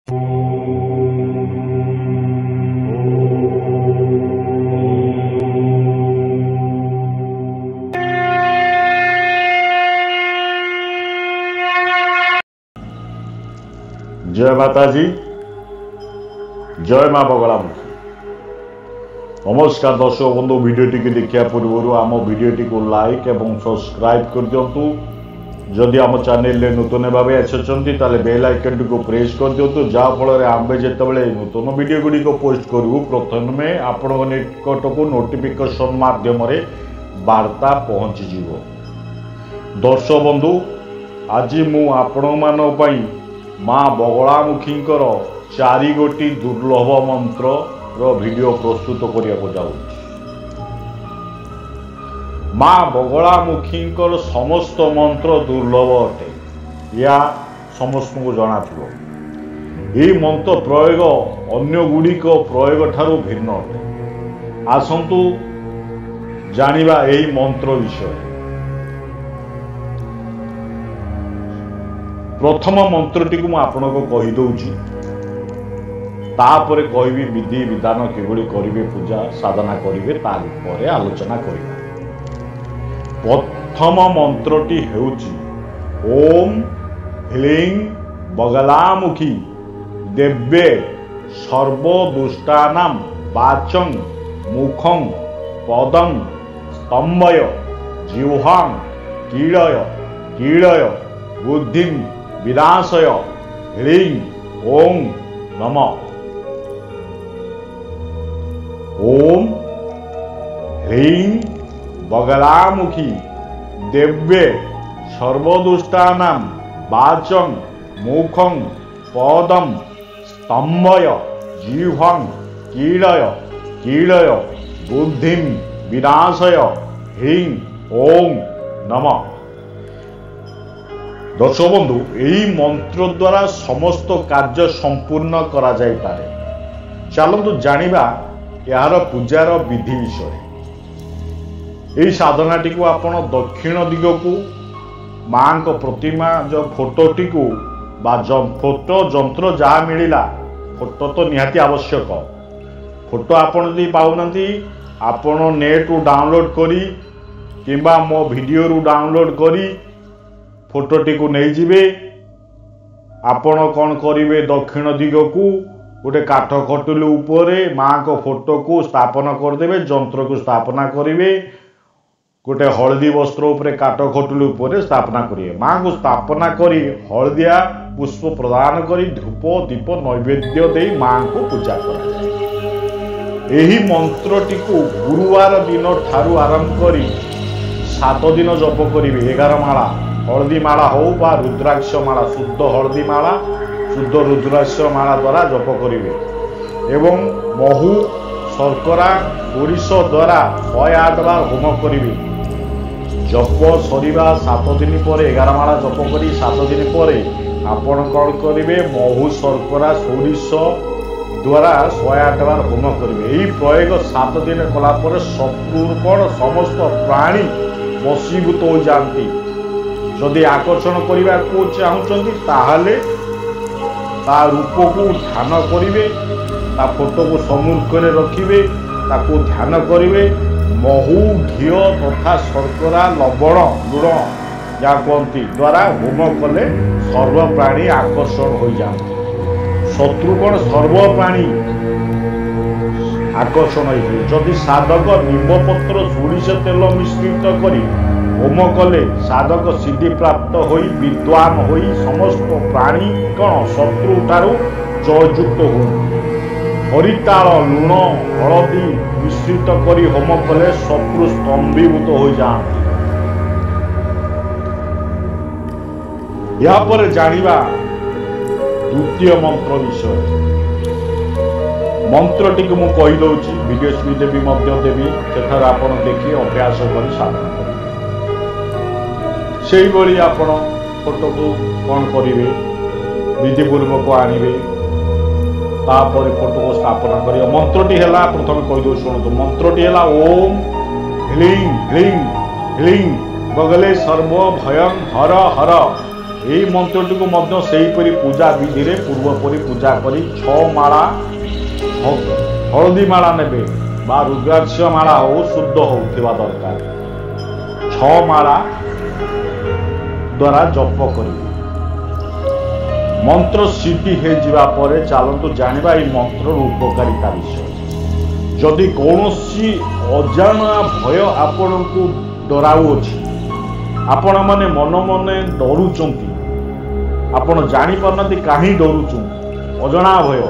जय माताजी, जय माँ बगलामुखी। नमस्कार दर्शक बंधु, वीडियोटी की देखा पूर्व आम वीडियोटी को लाइक एवं सब्सक्राइब कर दिंतु। जदि आम चैनल नूतन भाव आसुँच बेल आइकन को प्रेस कर दिंतु, जहाँफल आम जिते नूतन वीडियो गुड़ी पोस्ट करूँ प्रथम आपण निकट को नोटिफिकेशन माध्यम वार्ता पहुँची। दर्शक बंधु, आज मु आपण माँ बगलामुखींकर 4 गोटी दुर्लभ मंत्र वीडियो प्रस्तुत करने को जाऊँ। माँ बगलामुखींकर समस्त मंत्र दुर्लभ अटे, या समस्त को जना थो। यह मंत्र प्रयोग अन्य गुड़िक प्रयोग ठारू भिन्न अटे। आसंतु जानिबा यही मंत्र विषय। प्रथम मंत्रटी को आपको कहीदे, तापर कहबी विधि विधान किभली करेंगे, पूजा साधना करेंगे, तापर आलोचना करिबा। प्रथम मंत्रटी हेउची ओम ह्लीं बगलामुखी देव्ये सर्वदुष्टानां वाचं मुखं पदं स्तंभय जिह्वां कीड़य कीड़य बुद्धिं विनाशय ह्लीं ओं नमः। ओम ह्लीं बगलामुखी देव्ये सर्वदुष्टानां वाचं मुखं पदं स्तंभय जिह्वां कीड़य कीड़य बुद्धिं विनाशय ह्लीं ओं नमः। दर्शक बंधु, यही मंत्र द्वारा समस्त कार्य संपूर्ण करा जाय पारे। चलतु जानिबा यार पूजार विधि विषय। यही साधनाटी को आपण दक्षिण दिग को मां को प्रतिमा जो फोटोटी को फोटो जंत्र जहाँ मिलला, फोटो तो निहाती आवश्यक। फोटो आपण यदि पाउनती आपण नेट रु डाउनलोड करी किंबा मो वीडियो रु डाउनलोड करी फोटोटी को नहीं जिबे। आपण कौन करिवे, दक्षिण दिग को गोटे काठ खटुली उपरे माँ को फोटो को स्थापन करदेवे, जंत्र को स्थापना करेंगे। गोटे हलदी वस्त्र उपरे काठ खटुली उपरे स्थापना करेंगे। माँ को स्थापना करी हलदिया पुष्प प्रदान करी धूप दीप नैवेद्य दे माँ को पूजा कर। यही मंत्रटी को गुरुवार दिन ठारू आरंभ करी 7 दिन जप करेंगे। 11 माला हलदी माला हो बा रुद्राक्ष माला, शुद्ध हलदी माला शुद्ध रुद्राक्ष माला द्वारा जप करेंगे एवं महू शर्करा सोरिष द्वारा 108 बार होम करेंगे। जप सरीबा 7 दिन पर 11 माला जप करी 7 दिन पर आपण कौन करेंगे, महू शर्करा सोरिष द्वारा 108 बार होम करेंगे। यही प्रयोग 7 दिन कलापर शत्रुपण समस्त प्राणी वशीभूत हो जाती। जदि आकर्षण करने को चाहूँगी ताहले ता रूप को ध्यान करेंगे, ता फोटो को सम्मुख में रखिए, ताको ध्यान करेंगे। महू घी तथा शर्करा लवण लुण जहाँ कहती द्वारा होम कले सर्वप्राणी आकर्षण हो जाती। शत्रुपण सर्वप्राणी आकर्षण हो। जदि साधक निम्बपत्र सोरिष तेल मिश्रित करी होम कले साधक सिद्धि प्राप्त होई विद्वान होई समस्त प्राणी कौन शत्रु ठारू जययुक्त हो। हरिताल लुण हलदी मिश्रित करी होम कले शत्रु स्तंभीभूत हो जाती। यापर जानिबा द्वितीय मंत्र विषय। मंत्रटी को मु कही दउची, वीडियो भी देवी मध्य देवी, सेठार आपण देखि अभ्यास करी साधना करें। से भाई आपण फोटो को कौन करेंगे, विधिपूर्वक आणवे, तापर फोटो को स्थापना करिए। मंत्रटी है प्रथम कहीदे शुणु। मंत्रटी है ओम ह्लीं ह्लीं ह्लीं बगले सर्व भयं हर हर এই মন্ত্রটিକୁ ମଧ୍ୟ ସେହିପରି ପୂଜା ବିଧିରେ ପୂର୍ବପରି ପୂଜା କରି 6 ମାଳା ହଳଦୀ ମାଳା ନେବେ ବା ରୁଦ୍ରାକ୍ଷ ମାଳା ହଉ ଶୁଦ୍ଧ ହଉଥିବା ଦରକାର। 6 ମାଳା ଦ୍ୱାରା ଜପ କରିବେ। ମନ୍ତ୍ର ସିଦ୍ଧି ହେଇଯିବା ପରେ ଚାଲନ୍ତୁ ଜାଣିବା ଏହି ମନ୍ତ୍ରର ଉପକାରିତା ବିଷୟ। ଯଦି କୌଣସି ଅଜାଣା ଭୟ ଆପଣଙ୍କୁ ଡରାଉଅଛି, ଆପଣମାନେ ମନେ ମନେ ଡରୁଛନ୍ତି, ଆପଣ ଜାଣିପାରୁନାହାନ୍ତି କାହିଁ ଡରୁଛନ୍ତି, ଅଜଣା ଭୟ,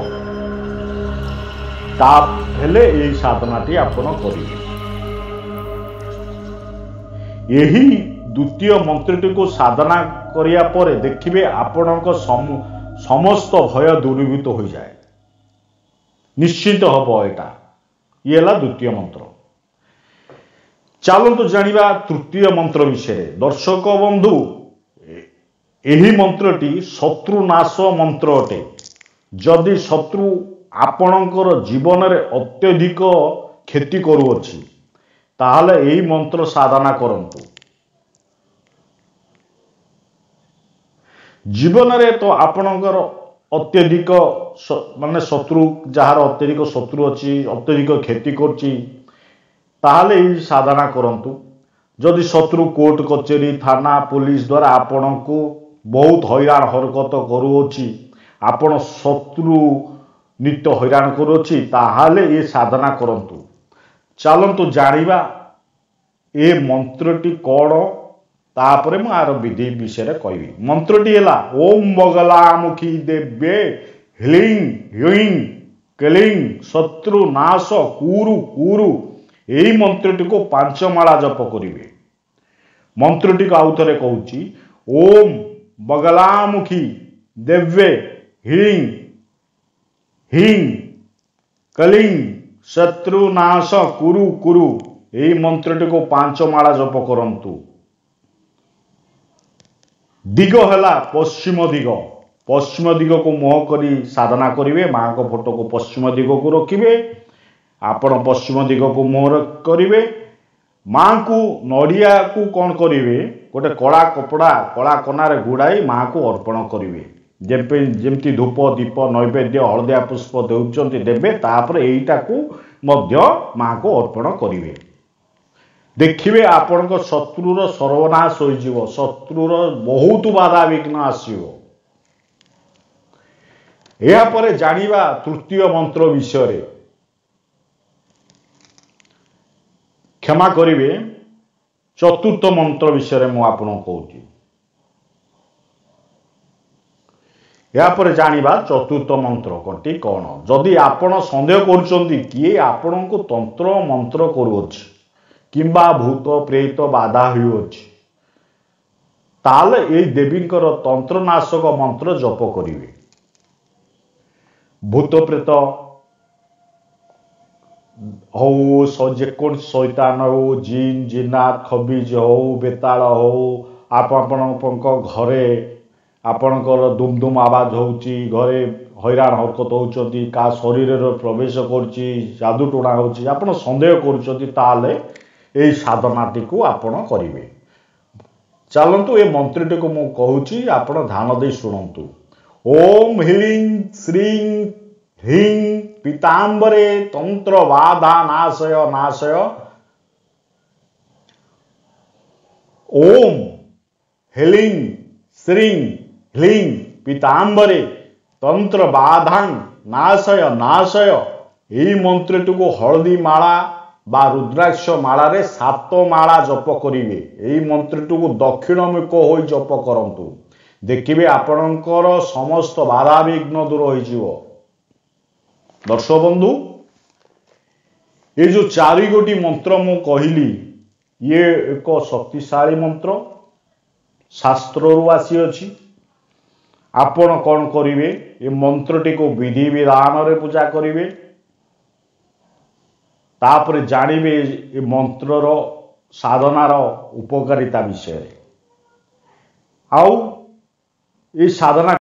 ତାହେଲେ ଏହି ସାଧନାଟି ଆପଣ କରିବେ। ଏହି ଦ୍ୱିତୀୟ ମନ୍ତ୍ରଟିକୁ ସାଧନା କରିବା ପରେ ଦେଖିବେ ଆପଣଙ୍କ ସମସ୍ତ ଭୟ ଦୂରୀଭୂତ ହୋଇଯାଏ। ନିଶ୍ଚିତ ହବ ଏଇଟା। ଇଏ ହେଲା ଦ୍ୱିତୀୟ ମନ୍ତ୍ର। ଚାଲନ୍ତୁ ଜାଣିବା ତୃତୀୟ ମନ୍ତ୍ର ବିଷୟରେ। ଦର୍ଶକ ବନ୍ଧୁ, ଏହି ମନ୍ତ୍ରଟି ଶତ୍ରୁ ନାଶ ମନ୍ତ୍ର ଅଟେ। ଯଦି ଶତ୍ରୁ ଆପଣଙ୍କର ଜୀବନରେ ଅତ୍ୟଧିକ କ୍ଷତି କରୁଅଛି, ତାହେଲେ ଏହି ମନ୍ତ୍ର ସାଧନା କରନ୍ତୁ। ଜୀବନରେ ତ ଆପଣଙ୍କର ଅତ୍ୟଧିକ ମାନେ ଶତ୍ରୁ, ଯାହାର ଅତ୍ୟଧିକ ଶତ୍ରୁ ଅଛି, ଅତ୍ୟଧିକ କ୍ଷତି କରୁଛି, ତାହେଲେ ଏହି ସାଧନା କରନ୍ତୁ। ଯଦି ଶତ୍ରୁ କୋର୍ଟ କଚେରୀ ଥାନା ପୁଲିସ ଦ୍ୱାରା ଆପଣଙ୍କୁ ବହୁତ ହଇରାଣ ହରକତ କରୁଅଛି, ଆପଣ ଶତ୍ରୁ ନିତ୍ୟ ହଇରାଣ କରୁଅଛି, ତାହେଲେ ଏ ସାଧନା କରନ୍ତୁ। ଚାଲନ୍ତୁ ଜାଣିବା ଏ ମନ୍ତ୍ରଟି କ'ଣ, ତାପରେ ମୁଁ ଆର ବିଧି ବିଷୟରେ କହିବି। ମନ୍ତ୍ରଟି ହେଲା ଓಂ ବଗଲାମୁଖୀ ଦେବେ ହ୍ଲିଂ ହ୍ୱିଂ କ୍ଲିଂ ଶତ୍ରୁ ନାଶ କୁରୁ କୁରୁ। ଏହି ମନ୍ତ୍ରଟିକୁ 5 ମାଳା ଜପ କରିବେ। ମନ୍ତ୍ରଟିକୁ ଆଉ ଥରେ କହୁଛି, ଓಂ ବଗଲାମୁଖୀ ଦେବେ ହ୍ଲିଂ ହିଂ କ୍ଲିଂ ଶତ୍ରୁ ନାଶ କୁରୁ କୁରୁ। ଏହି ମନ୍ତ୍ରଟିକୁ 5 ମାଳା ଜପ କରନ୍ତୁ। ଦିଗ ହେଲା ପଶ୍ଚିମ ଦିଗ। ପଶ୍ଚିମ ଦିଗକୁ ମୁହଁ କରି ସାଧନା କରିବେ। ମାଙ୍କ ଫଟୋକୁ ପଶ୍ଚିମ ଦିଗକୁ ରଖିବେ। ଆପଣ ପଶ୍ଚିମ ଦିଗକୁ ମୁହଁ କରିବେ। ମାଙ୍କୁ ନଡ଼ିଆକୁ କ'ଣ କରିବେ, ଗୋଟେ କଳା କପଡ଼ା କଳା କନାରେ ଗୁଡ଼ାଇ ମାଙ୍କୁ ଅର୍ପଣ କରିବେ। ଯେମିତି ଧୂପ ଦୀପ ନୈବେଦ୍ୟ ହଳଦିଆ ପୁଷ୍ପ ଦେଉଛନ୍ତି ଦେବେ। ତାପରେ ଏଇଟାକୁ ମଧ୍ୟ ମାଙ୍କୁ ଅର୍ପଣ କରିବେ। ଦେଖିବେ ଆପଣଙ୍କ ଶତ୍ରୁର ସର୍ବନାଶ ହୋଇଯିବ। ଶତ୍ରୁର ବହୁତ ବାଧାବିଘ୍ନ ଆସିବ। ଏହାପରେ ଜାଣିବା ତୃତୀୟ ମନ୍ତ୍ର ବିଷୟରେ। କ୍ଷମା କରିବେ, ଚତୁର୍ଥ ମନ୍ତ୍ର ବିଷୟରେ ମୁଁ ଆପଣଙ୍କୁ କହୁଛି। ଏହାପରେ ଜାଣିବା ଚତୁର୍ଥ ମନ୍ତ୍ରଟି କ'ଣ। ଯଦି ଆପଣ ସନ୍ଦେହ କରୁଛନ୍ତି କିଏ ଆପଣଙ୍କୁ ତନ୍ତ୍ର ମନ୍ତ୍ର କରୁଅଛି କିମ୍ବା ଭୂତ ପ୍ରେତ ବାଧା ହେଉଅଛି, ତାହେଲେ ଏହି ଦେବୀଙ୍କର ତନ୍ତ୍ରନାଶକ ମନ୍ତ୍ର ଜପ କରିବେ। ଭୂତ ପ୍ରେତ ହଉ, ଯେକୌଣସି ଶୈତାନ ହଉ, ଜିନ୍ ଜିନାତ ଖବିଜ ହଉ, ବେତାଳ ହଉ, ଆପଣଙ୍କ ଘରେ ଆପଣଙ୍କର ଦୁମ୍ ଦୁମ୍ ଆବାଜ ହେଉଛି, ଘରେ ହଇରାଣ ହରକତ ହେଉଛନ୍ତି, କାହା ଶରୀରରେ ପ୍ରବେଶ କରୁଛି, ଯାଦୁ ଟଣା ହେଉଛି, ଆପଣ ସନ୍ଦେହ କରୁଛନ୍ତି, ତାହେଲେ ଏହି ସାଧନାଟିକୁ ଆପଣ କରିବେ। ଚାଲନ୍ତୁ ଏ ମନ୍ତ୍ରଟିକୁ ମୁଁ କହୁଛି, ଆପଣ ଧ୍ୟାନ ଦେଇ ଶୁଣନ୍ତୁ। ଓಂ ହ୍ଲିଂ ଶ୍ରୀଂ ହ୍ଲିଂ ପୀତାମ୍ବରେ ତନ୍ତ୍ର ବାଧା ନାଶୟ ନାଶୟ। ଓಂ ହ୍ଲିଂ ଶ୍ରୀଂ ହ୍ଲିଂ ପୀତାମ୍ବରେ ତନ୍ତ୍ର ବାଧାଂ ନାଶୟ ନାଶୟ। ଏହି ମନ୍ତ୍ରଟିକୁ ହଳଦୀ ମାଳା ବା ରୁଦ୍ରାକ୍ଷ ମାଳାରେ 7 ମାଳା ଜପ କରିବେ। ଏହି ମନ୍ତ୍ରଟିକୁ ଦକ୍ଷିଣମୁଖ ହୋଇ ଜପ କରନ୍ତୁ। ଦେଖିବେ ଆପଣଙ୍କର ସମସ୍ତ ବାଧାବିଘ୍ନ ଦୂର ହୋଇଯିବ। ଦର୍ଶକ ବନ୍ଧୁ, ଏ ଯେଉଁ 4 ଗୋଟି ମନ୍ତ୍ର ମୁଁ କହିଲି, ଇଏ ଏକ ଶକ୍ତିଶାଳୀ ମନ୍ତ୍ର, ଶାସ୍ତ୍ରରୁ ଆସିଅଛି। ଆପଣ କ'ଣ କରିବେ, ଏ ମନ୍ତ୍ରଟିକୁ ବିଧି ବିଧାନରେ ପୂଜା କରିବେ। ତାପରେ ଜାଣିବେ ଏ ମନ୍ତ୍ରର ସାଧନାର ଉପକାରିତା ବିଷୟରେ। ଆଉ ଏ ସାଧନା